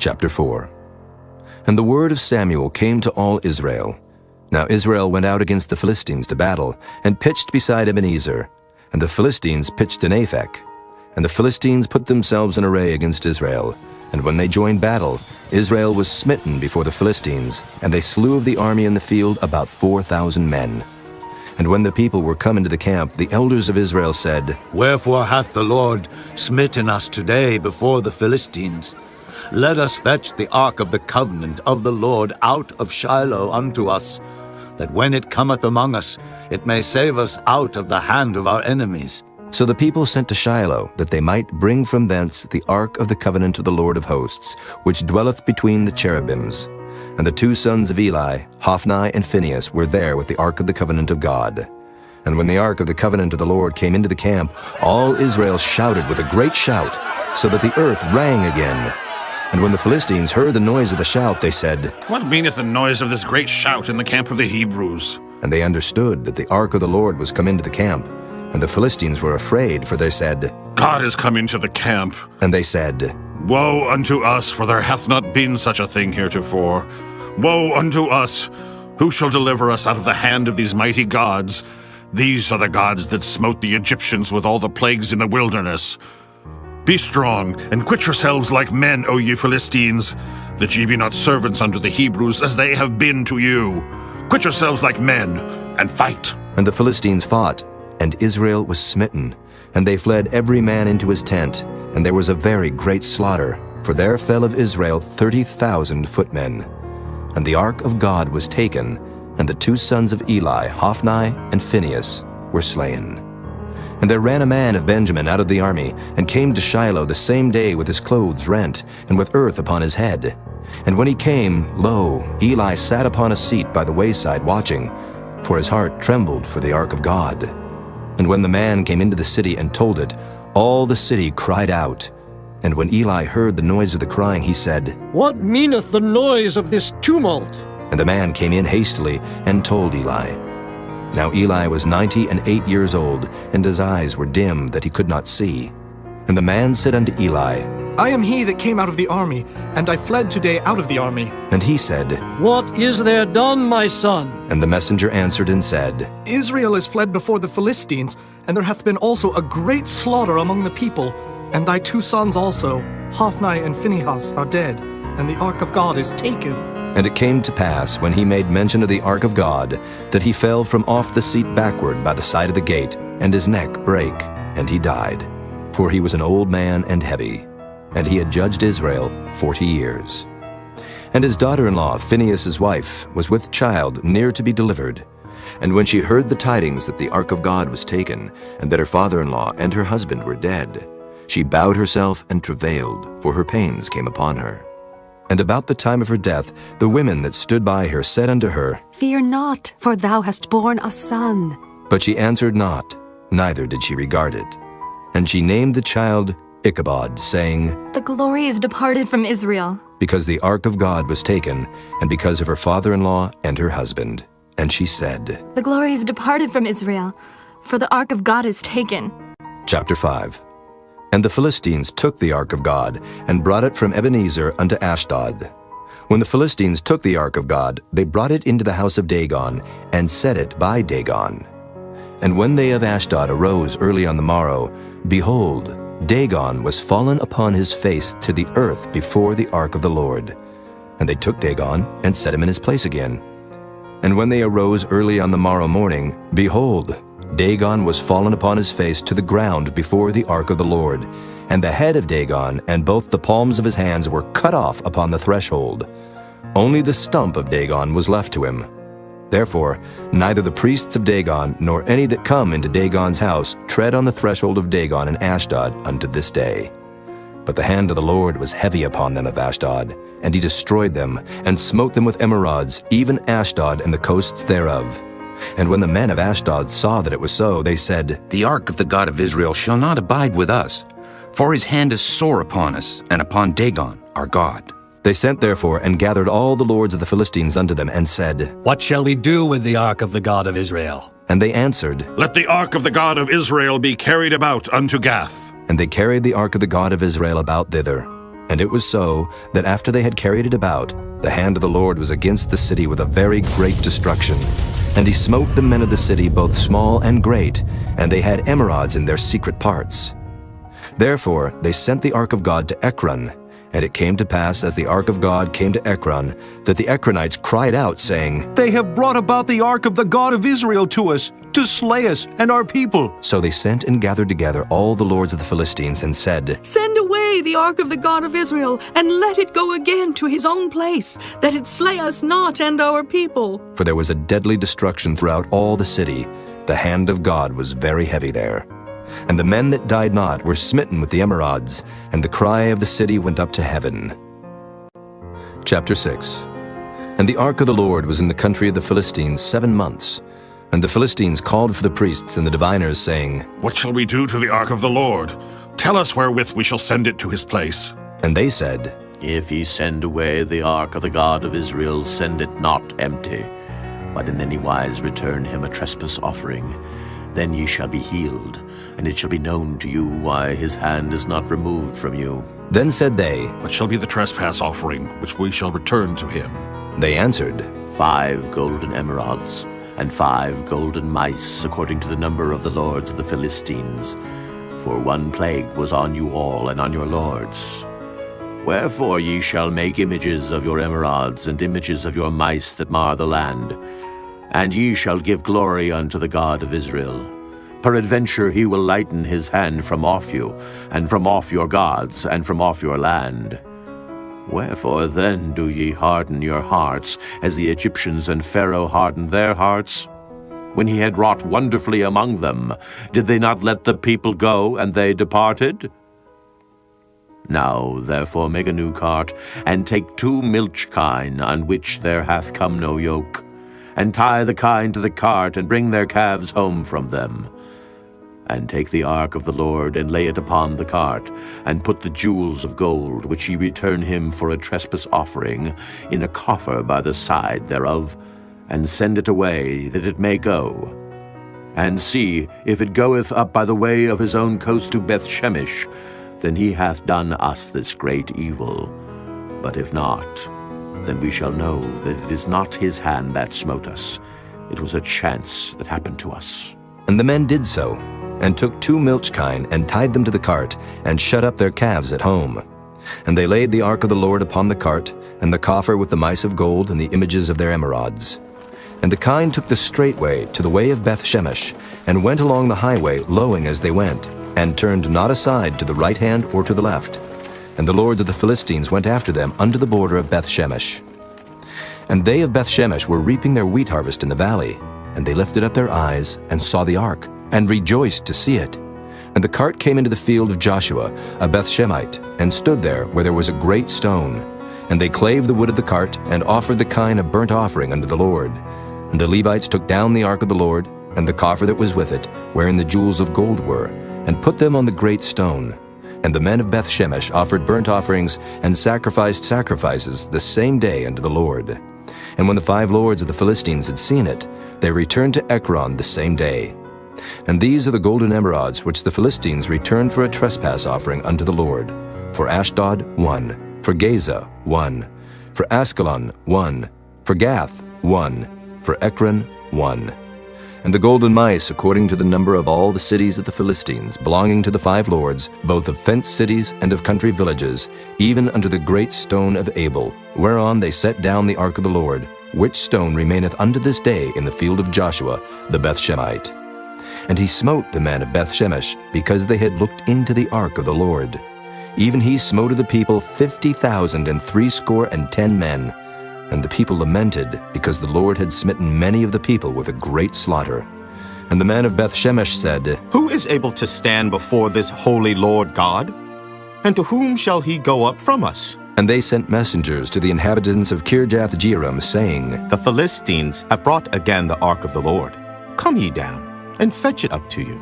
Chapter 4. And the word of Samuel came to all Israel. Now Israel went out against the Philistines to battle, and pitched beside Ebenezer. And the Philistines pitched in Aphek. And the Philistines put themselves in array against Israel. And when they joined battle, Israel was smitten before the Philistines, and they slew of the army in the field about 4,000 men. And when the people were come into the camp, the elders of Israel said, Wherefore hath the Lord smitten us today before the Philistines? Let us fetch the ark of the covenant of the Lord out of Shiloh unto us, that when it cometh among us, it may save us out of the hand of our enemies. So the people sent to Shiloh, that they might bring from thence the ark of the covenant of the Lord of hosts, which dwelleth between the cherubims. And the two sons of Eli, Hophni and Phinehas, were there with the ark of the covenant of God. And when the ark of the covenant of the Lord came into the camp, all Israel shouted with a great shout, so that the earth rang again. And when the Philistines heard the noise of the shout, they said, What meaneth the noise of this great shout in the camp of the Hebrews? And they understood that the ark of the Lord was come into the camp. And the Philistines were afraid, for they said, God is come into the camp. And they said, Woe unto us, for there hath not been such a thing heretofore. Woe unto us! Who shall deliver us out of the hand of these mighty gods? These are the gods that smote the Egyptians with all the plagues in the wilderness. Be strong, and quit yourselves like men, O ye Philistines, that ye be not servants unto the Hebrews, as they have been to you. Quit yourselves like men, and fight. And the Philistines fought, and Israel was smitten. And they fled every man into his tent, and there was a very great slaughter, for there fell of Israel 30,000 footmen. And the ark of God was taken, and the two sons of Eli, Hophni and Phinehas, were slain. And there ran a man of Benjamin out of the army, and came to Shiloh the same day with his clothes rent, and with earth upon his head. And when he came, lo, Eli sat upon a seat by the wayside watching, for his heart trembled for the ark of God. And when the man came into the city and told it, all the city cried out. And when Eli heard the noise of the crying, he said, What meaneth the noise of this tumult? And the man came in hastily and told Eli. Now Eli was 98 years old, and his eyes were dim that he could not see. And the man said unto Eli, I am he that came out of the army, and I fled today out of the army. And he said, What is there done, my son? And the messenger answered and said, Israel is fled before the Philistines, and there hath been also a great slaughter among the people. And thy two sons also, Hophni and Phinehas, are dead, and the ark of God is taken. And it came to pass, when he made mention of the ark of God, that he fell from off the seat backward by the side of the gate, and his neck brake, and he died. For he was an old man and heavy, and he had judged Israel 40 years. And his daughter-in-law, Phinehas' wife, was with child near to be delivered. And when she heard the tidings that the ark of God was taken, and that her father-in-law and her husband were dead, she bowed herself and travailed, for her pains came upon her. And about the time of her death, the women that stood by her said unto her, Fear not, for thou hast borne a son. But she answered not, neither did she regard it. And she named the child Ichabod, saying, The glory is departed from Israel. Because the ark of God was taken, and because of her father-in-law and her husband. And she said, The glory is departed from Israel, for the ark of God is taken. Chapter 5. And the Philistines took the ark of God, and brought it from Ebenezer unto Ashdod. When the Philistines took the ark of God, they brought it into the house of Dagon, and set it by Dagon. And when they of Ashdod arose early on the morrow, behold, Dagon was fallen upon his face to the earth before the ark of the Lord. And they took Dagon, and set him in his place again. And when they arose early on the morrow morning, behold, Dagon was fallen upon his face to the ground before the ark of the Lord, and the head of Dagon and both the palms of his hands were cut off upon the threshold. Only the stump of Dagon was left to him. Therefore, neither the priests of Dagon nor any that come into Dagon's house tread on the threshold of Dagon in Ashdod unto this day. But the hand of the Lord was heavy upon them of Ashdod, and he destroyed them, and smote them with emerods, even Ashdod and the coasts thereof. And when the men of Ashdod saw that it was so, they said, The ark of the God of Israel shall not abide with us, for his hand is sore upon us, and upon Dagon our God. They sent therefore and gathered all the lords of the Philistines unto them, and said, What shall we do with the ark of the God of Israel? And they answered, Let the ark of the God of Israel be carried about unto Gath. And they carried the ark of the God of Israel about thither. And it was so that after they had carried it about, the hand of the Lord was against the city with a very great destruction. And he smote the men of the city, both small and great, and they had emerods in their secret parts. Therefore they sent the ark of God to Ekron. And it came to pass, as the ark of God came to Ekron, that the Ekronites cried out, saying, They have brought about the ark of the God of Israel to us, to slay us and our people. So they sent and gathered together all the lords of the Philistines, and said, Send away the ark of the God of Israel, and let it go again to his own place, that it slay us not and our people. For there was a deadly destruction throughout all the city. The hand of God was very heavy there. And the men that died not were smitten with the emerods, and the cry of the city went up to heaven. Chapter 6. And the ark of the Lord was in the country of the Philistines 7 months. And the Philistines called for the priests and the diviners, saying, What shall we do to the ark of the Lord? Tell us wherewith we shall send it to his place. And they said, If ye send away the ark of the God of Israel, send it not empty, but in any wise return him a trespass offering. Then ye shall be healed, and it shall be known to you why his hand is not removed from you. Then said they, What shall be the trespass offering which we shall return to him? They answered, 5 golden emerods, and 5 golden mice, according to the number of the lords of the Philistines. For 1 plague was on you all and on your lords. Wherefore ye shall make images of your emerods, and images of your mice that mar the land. And ye shall give glory unto the God of Israel. Peradventure he will lighten his hand from off you, and from off your gods, and from off your land. Wherefore then do ye harden your hearts, as the Egyptians and Pharaoh hardened their hearts? When he had wrought wonderfully among them, did they not let the people go, and they departed? Now therefore make a new cart, and take 2 milch kine, on which there hath come no yoke, and tie the kine to the cart, and bring their calves home from them. And take the ark of the Lord, and lay it upon the cart, and put the jewels of gold, which ye return him for a trespass offering, in a coffer by the side thereof, and send it away, that it may go. And see, if it goeth up by the way of his own coast to Bethshemesh, then he hath done us this great evil. But if not, then we shall know that it is not his hand that smote us. It was a chance that happened to us. And the men did so, and took 2 milch kine, and tied them to the cart, and shut up their calves at home. And they laid the ark of the Lord upon the cart, and the coffer with the mice of gold, and the images of their emerods. And the kine took the straight way to the way of Bethshemesh, and went along the highway, lowing as they went, and turned not aside to the right hand or to the left. And the lords of the Philistines went after them unto the border of Bethshemesh. And they of Bethshemesh were reaping their wheat harvest in the valley. And they lifted up their eyes, and saw the ark, and rejoiced to see it. And the cart came into the field of Joshua, a Bethshemite, and stood there where there was a great stone. And they clave the wood of the cart, and offered the kine a burnt offering unto the Lord. And the Levites took down the ark of the Lord, and the coffer that was with it, wherein the jewels of gold were, and put them on the great stone. And the men of Bethshemesh offered burnt offerings, and sacrificed sacrifices the same day unto the Lord. And when the 5 lords of the Philistines had seen it, they returned to Ekron the same day. And these are the golden emerods which the Philistines returned for a trespass offering unto the Lord. For Ashdod 1, for Gaza 1, for Askelon 1, for Gath 1, for Ekron 1. And the golden mice according to the number of all the cities of the Philistines, belonging to the 5 lords, both of fenced cities and of country villages, even unto the great stone of Abel, whereon they set down the ark of the Lord, which stone remaineth unto this day in the field of Joshua the Bethshemite. And he smote the men of Bethshemesh, because they had looked into the ark of the Lord. Even he smote of the people 50,000 and 70 men. And the people lamented, because the Lord had smitten many of the people with a great slaughter. And the men of Bethshemesh said, Who is able to stand before this holy Lord God? And to whom shall he go up from us? And they sent messengers to the inhabitants of Kirjath-jearim, saying, The Philistines have brought again the ark of the Lord. Come ye down, and fetch it up to you.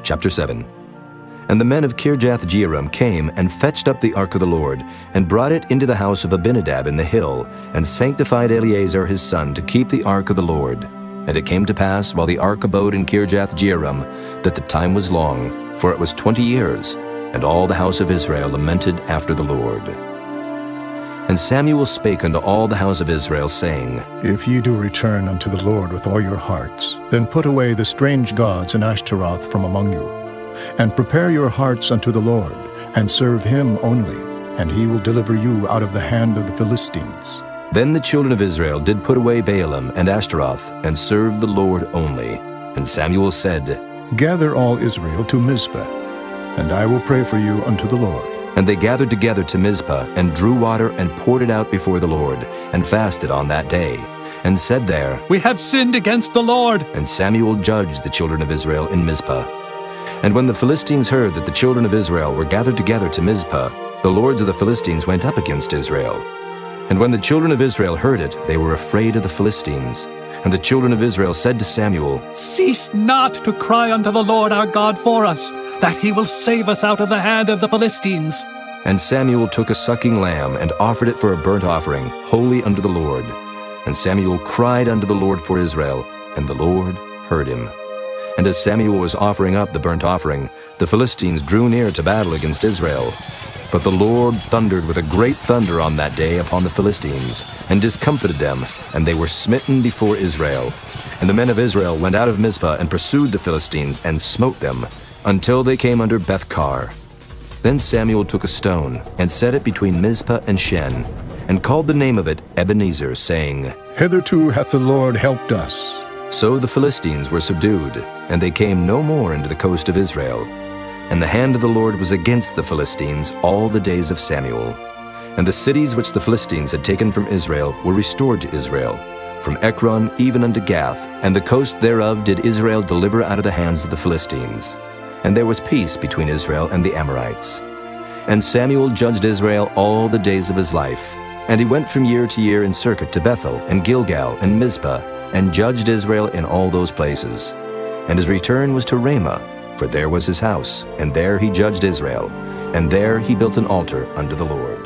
Chapter 7. And the men of Kirjath-jearim came and fetched up the ark of the Lord, and brought it into the house of Abinadab in the hill, and sanctified Eleazar his son to keep the ark of the Lord. And it came to pass, while the ark abode in Kirjath-jearim, that the time was long, for it was 20 years. And all the house of Israel lamented after the Lord. And Samuel spake unto all the house of Israel, saying, If ye do return unto the Lord with all your hearts, then put away the strange gods and Ashtaroth from among you, and prepare your hearts unto the Lord, and serve him only, and he will deliver you out of the hand of the Philistines. Then the children of Israel did put away Baalim and Ashtaroth, and served the Lord only. And Samuel said, Gather all Israel to Mizpah, and I will pray for you unto the Lord. And they gathered together to Mizpah, and drew water, and poured it out before the Lord, and fasted on that day, and said there, We have sinned against the Lord. And Samuel judged the children of Israel in Mizpah. And when the Philistines heard that the children of Israel were gathered together to Mizpah, the lords of the Philistines went up against Israel. And when the children of Israel heard it, they were afraid of the Philistines. And the children of Israel said to Samuel, Cease not to cry unto the Lord our God for us, that he will save us out of the hand of the Philistines. And Samuel took a sucking lamb, and offered it for a burnt offering, holy unto the Lord. And Samuel cried unto the Lord for Israel, and the Lord heard him. And as Samuel was offering up the burnt offering, the Philistines drew near to battle against Israel. But the Lord thundered with a great thunder on that day upon the Philistines, and discomfited them, and they were smitten before Israel. And the men of Israel went out of Mizpah, and pursued the Philistines, and smote them, until they came under Beth-kar. Then Samuel took a stone, and set it between Mizpah and Shen, and called the name of it Ebenezer, saying, Hitherto hath the Lord helped us. So the Philistines were subdued, and they came no more into the coast of Israel. And the hand of the Lord was against the Philistines all the days of Samuel. And the cities which the Philistines had taken from Israel were restored to Israel, from Ekron even unto Gath, and the coast thereof did Israel deliver out of the hands of the Philistines. And there was peace between Israel and the Amorites. And Samuel judged Israel all the days of his life. And he went from year to year in circuit to Bethel, and Gilgal, and Mizpah, and judged Israel in all those places. And his return was to Ramah, for there was his house, and there he judged Israel, and there he built an altar unto the Lord.